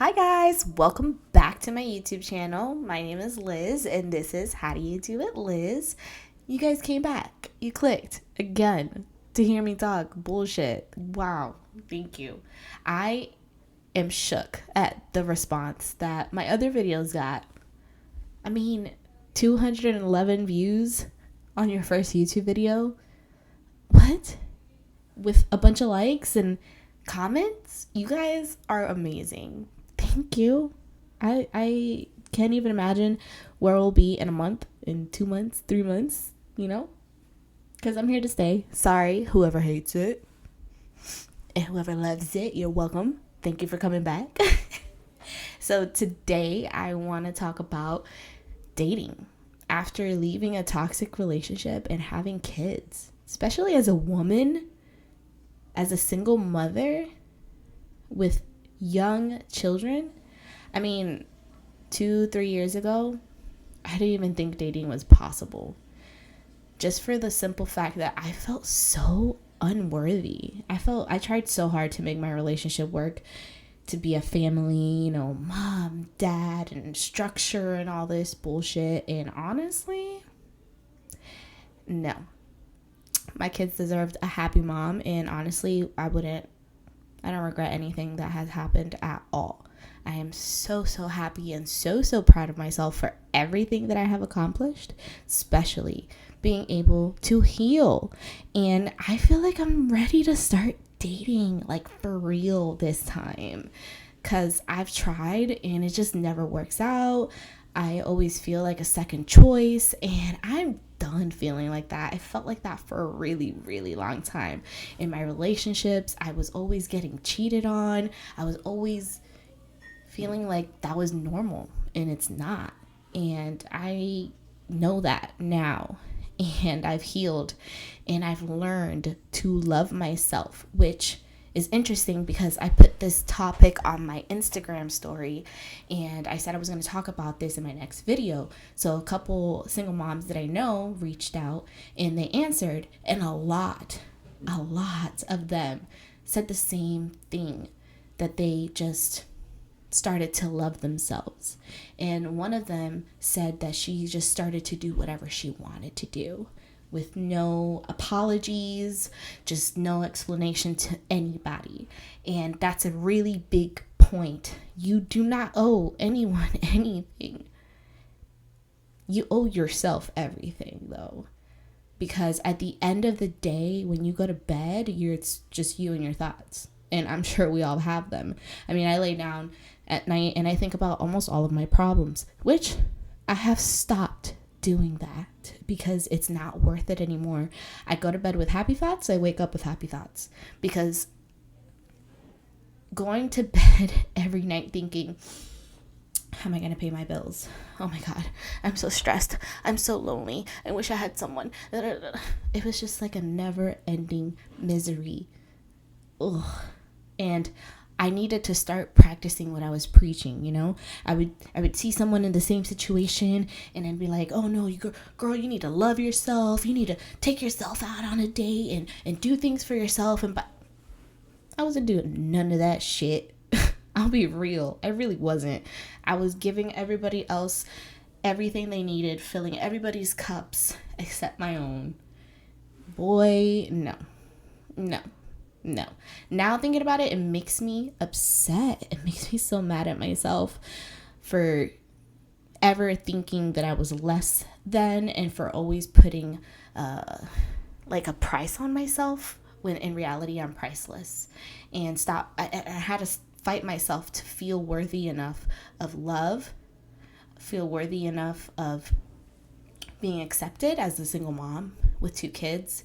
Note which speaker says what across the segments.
Speaker 1: Hi guys, welcome back to my YouTube channel. My name is Liz and this is How Do You Do It, Liz. You guys came back. You clicked again to hear me talk bullshit. Wow, thank you. I am shook at the response that my other videos got. 211 views on your first YouTube video. What? With a bunch of likes and comments? You guys are amazing. Thank you. I can't even imagine where we'll be in a month, in 2 months, 3 months, because I'm here to stay. Sorry, whoever hates it. And whoever loves it, you're welcome. Thank you for coming back. So today I want to talk about dating after leaving a toxic relationship and having kids, especially as a woman, as a single mother with young children. 2-3 years ago, I didn't even think dating was possible. Just for the simple fact that I felt so unworthy. I tried so hard to make my relationship work, to be a family, mom, dad, and structure and all this bullshit. And honestly, no. My kids deserved a happy mom, and honestly, I don't regret anything that has happened at all. I am so happy and so proud of myself for everything that I have accomplished, especially being able to heal. And I feel like I'm ready to start dating, like for real this time, because I've tried and it just never works out. I always feel like a second choice, and I'm done feeling like that. I felt like that for a really long time. In my relationships, I was always getting cheated on. I was always feeling like that was normal, and it's not. And I know that now, and I've healed, and I've learned to love myself, which is interesting because I put this topic on my Instagram story, and I said I was going to talk about this in my next video. So a couple single moms that I know reached out and they answered, and a lot of them said the same thing, that they just started to love themselves. And one of them said that she just started to do whatever she wanted to do, with no apologies, just no explanation to anybody. And that's a really big point. You do not owe anyone anything. You owe yourself everything, though. Because at the end of the day, when you go to bed, it's just you and your thoughts. And I'm sure we all have them. I lay down at night and I think about almost all of my problems, which I have stopped doing that because it's not worth it anymore. I go to bed with happy thoughts. I wake up with happy thoughts, because going to bed every night thinking, how am I going to pay my bills? Oh my God, I'm so stressed. I'm so lonely. I wish I had someone. It was just like a never ending misery. Ugh. And I needed to start practicing what I was preaching, I would see someone in the same situation and I'd be like, oh no, girl, you need to love yourself. You need to take yourself out on a date and do things for yourself. But I wasn't doing none of that shit. I'll be real. I really wasn't. I was giving everybody else everything they needed, filling everybody's cups except my own. Boy, no. Now thinking about it, it makes me upset. It makes me so mad at myself for ever thinking that I was less than, and for always putting like a price on myself, when in reality I'm priceless. And I had to fight myself to feel worthy enough of love, feel worthy enough of being accepted as a single mom with 2 kids,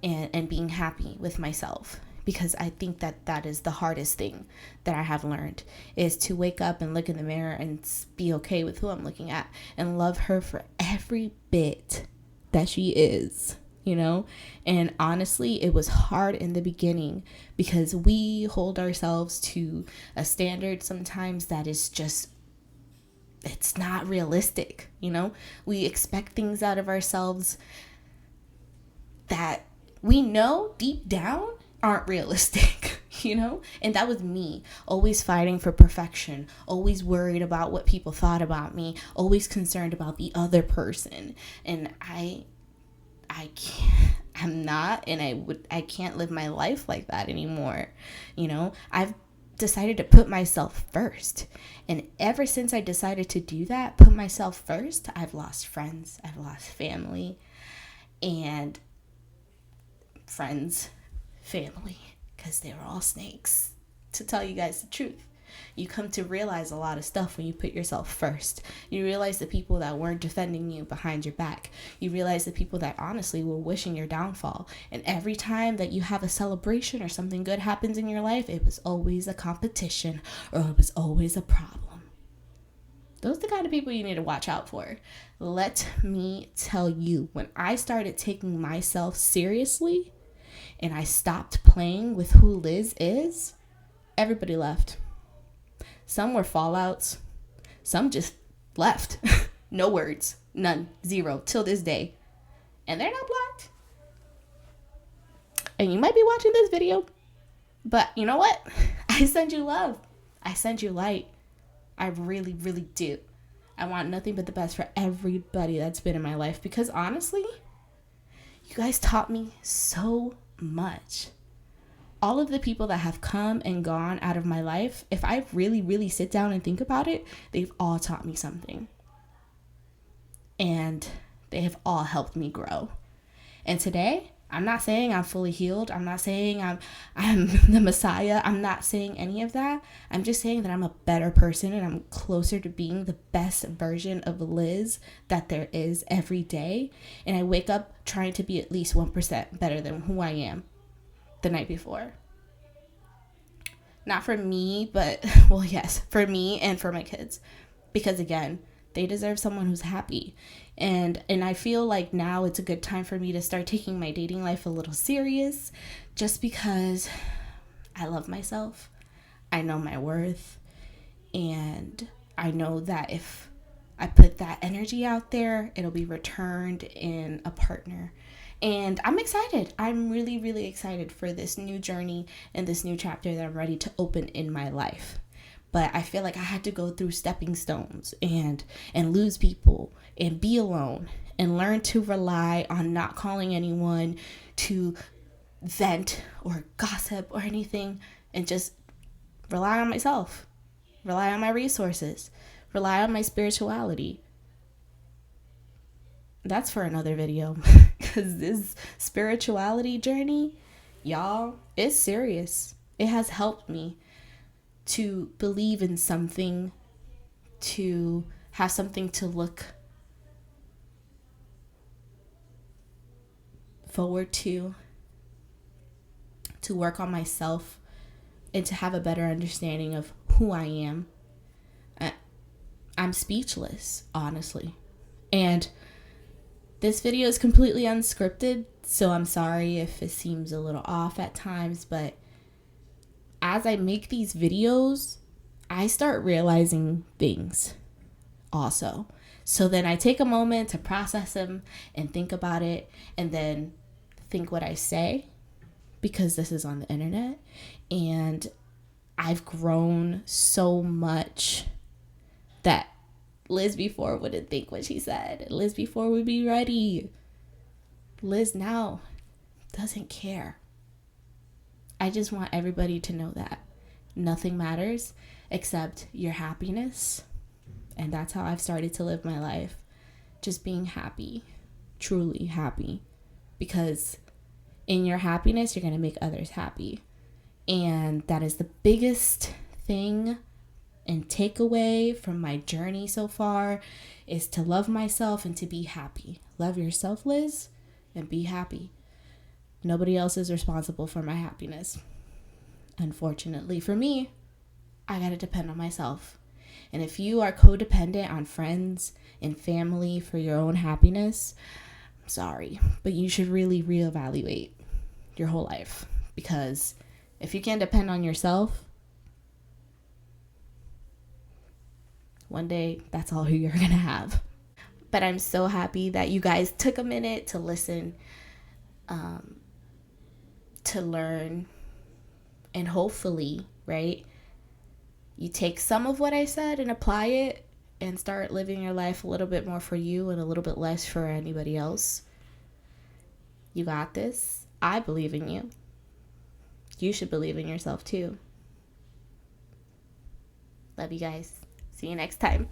Speaker 1: and being happy with myself. Because I think that is the hardest thing that I have learned, is to wake up and look in the mirror and be okay with who I'm looking at and love her for every bit that she is, And honestly, it was hard in the beginning because we hold ourselves to a standard sometimes that is just, it's not realistic, We expect things out of ourselves that we know deep down aren't realistic. you know? And that was me, always fighting for perfection, always worried about what people thought about me, always concerned about the other person. And I can't, I'm not, and I can't live my life like that anymore. You know, I've decided to put myself first. And ever since I decided to do that, put myself first, I've lost friends, I've lost family, and family, because they were all snakes. To tell you guys the truth, you come to realize a lot of stuff when you put yourself first. You realize the people that weren't defending you behind your back. You realize the people that honestly were wishing your downfall. And every time that you have a celebration or something good happens in your life, it was always a competition or it was always a problem. Those are the kind of people you need to watch out for. Let me tell you, when I started taking myself seriously and I stopped playing with who Liz is, everybody left. Some were fallouts. Some just left. No words. None. Zero. Till this day. And they're not blocked. And you might be watching this video, but you know what? I send you love. I send you light. I really, really do. I want nothing but the best for everybody that's been in my life, because honestly, you guys taught me so much. All of the people that have come and gone out of my life, if I really, really sit down and think about it, they've all taught me something. And they have all helped me grow. And today, I'm not saying I'm fully healed. I'm not saying I'm the Messiah. I'm not saying any of that. I'm just saying that I'm a better person and I'm closer to being the best version of Liz that there is every day. And I wake up trying to be at least 1% better than who I am the night before. Not for me, but, well, yes, for me and for my kids. Because again, they deserve someone who's happy. And I feel like now it's a good time for me to start taking my dating life a little serious, just because I love myself. I know my worth. And I know that if I put that energy out there, it'll be returned in a partner. And I'm excited. I'm really, really excited for this new journey and this new chapter that I'm ready to open in my life. But I feel like I had to go through stepping stones and lose people and be alone and learn to rely on not calling anyone to vent or gossip or anything, and just rely on myself, rely on my resources, rely on my spirituality. That's for another video, because this spirituality journey, y'all, it's serious. It has helped me to believe in something, to have something to look forward to work on myself, and to have a better understanding of who I am. I'm speechless, honestly. And this video is completely unscripted, so I'm sorry if it seems a little off at times, but as I make these videos, I start realizing things also. So then I take a moment to process them and think about it, and then think what I say, because this is on the internet. And I've grown so much that Liz before wouldn't think what she said. Liz before would be ready. Liz now doesn't care. I just want everybody to know that nothing matters except your happiness. And that's how I've started to live my life. Just being happy, truly happy. Because in your happiness, you're going to make others happy. And that is the biggest thing and takeaway from my journey so far, is to love myself and to be happy. Love yourself, Liz, and be happy. Nobody else is responsible for my happiness. Unfortunately for me, I gotta depend on myself. And if you are codependent on friends and family for your own happiness, I'm sorry, but you should really reevaluate your whole life. Because if you can't depend on yourself, one day that's all you're gonna have. But I'm so happy that you guys took a minute to listen, to learn And hopefully, right, you take some of what I said and apply it and start living your life a little bit more for you and a little bit less for anybody else. You got this. I believe in you. You should believe in yourself too. Love you guys. See you next time.